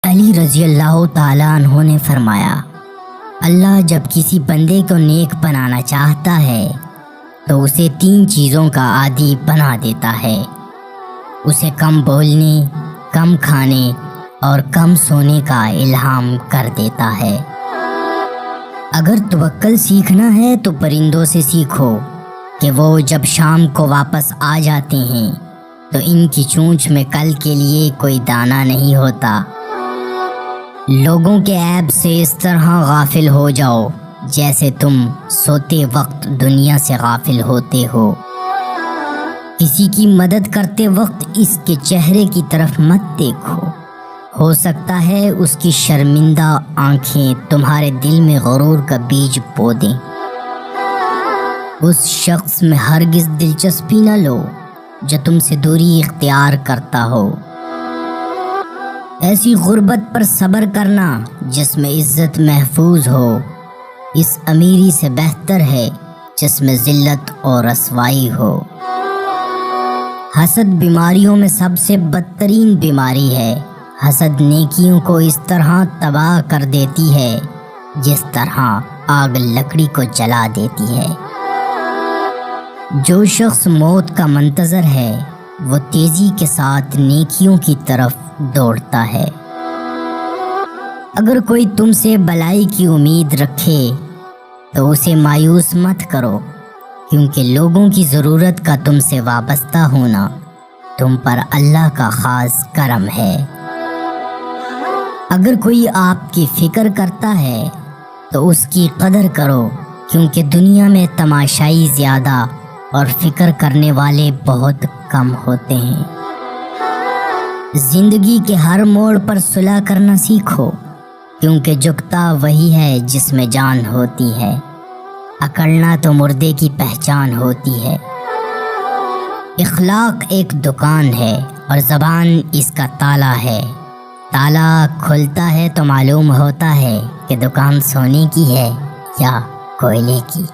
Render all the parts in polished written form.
علی رضی اللہ تعالیٰ عنہ نے فرمایا، اللہ جب کسی بندے کو نیک بنانا چاہتا ہے تو اسے 3 چیزوں کا عادی بنا دیتا ہے۔ اسے کم بولنے، کم کھانے اور کم سونے کا الہام کر دیتا ہے۔ اگر توکل سیکھنا ہے تو پرندوں سے سیکھو کہ وہ جب شام کو واپس آ جاتے ہیں تو ان کی چونچ میں کل کے لیے کوئی دانہ نہیں ہوتا۔ لوگوں کے عیب سے اس طرح غافل ہو جاؤ جیسے تم سوتے وقت دنیا سے غافل ہوتے ہو۔ کسی کی مدد کرتے وقت اس کے چہرے کی طرف مت دیکھو، ہو سکتا ہے اس کی شرمندہ آنکھیں تمہارے دل میں غرور کا بیج بو دیں۔ اس شخص میں ہرگز دلچسپی نہ لو جو تم سے دوری اختیار کرتا ہو۔ ایسی غربت پر صبر کرنا جس میں عزت محفوظ ہو اس امیری سے بہتر ہے جس میں ذلت اور رسوائی ہو۔ حسد بیماریوں میں سب سے بدترین بیماری ہے۔ حسد نیکیوں کو اس طرح تباہ کر دیتی ہے جس طرح آگ لکڑی کو جلا دیتی ہے۔ جو شخص موت کا منتظر ہے وہ تیزی کے ساتھ نیکیوں کی طرف دوڑتا ہے۔ اگر کوئی تم سے بلائی کی امید رکھے تو اسے مایوس مت کرو، کیونکہ لوگوں کی ضرورت کا تم سے وابستہ ہونا تم پر اللہ کا خاص کرم ہے۔ اگر کوئی آپ کی فکر کرتا ہے تو اس کی قدر کرو، کیونکہ دنیا میں تماشائی زیادہ اور فکر کرنے والے بہت کم ہوتے ہیں۔ زندگی کے ہر موڑ پر صلح کرنا سیکھو، کیونکہ جھکتا وہی ہے جس میں جان ہوتی ہے، اکڑنا تو مردے کی پہچان ہوتی ہے۔ اخلاق ایک دکان ہے اور زبان اس کا تالا ہے۔ تالا کھلتا ہے تو معلوم ہوتا ہے کہ دکان سونے کی ہے یا کوئلے کی۔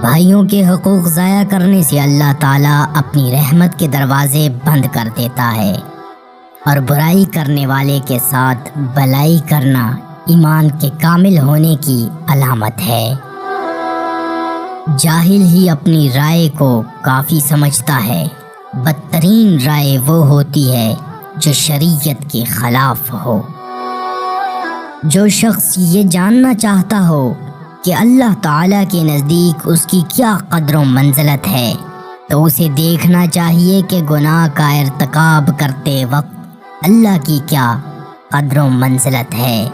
بھائیوں کے حقوق ضائع کرنے سے اللہ تعالیٰ اپنی رحمت کے دروازے بند کر دیتا ہے، اور برائی کرنے والے کے ساتھ بلائی کرنا ایمان کے کامل ہونے کی علامت ہے۔ جاہل ہی اپنی رائے کو کافی سمجھتا ہے، بدترین رائے وہ ہوتی ہے جو شریعت کے خلاف ہو۔ جو شخص یہ جاننا چاہتا ہو کہ اللہ تعالیٰ کے نزدیک اس کی کیا قدر و منزلت ہے تو اسے دیکھنا چاہیے کہ گناہ کا ارتکاب کرتے وقت اللہ کی کیا قدر و منزلت ہے۔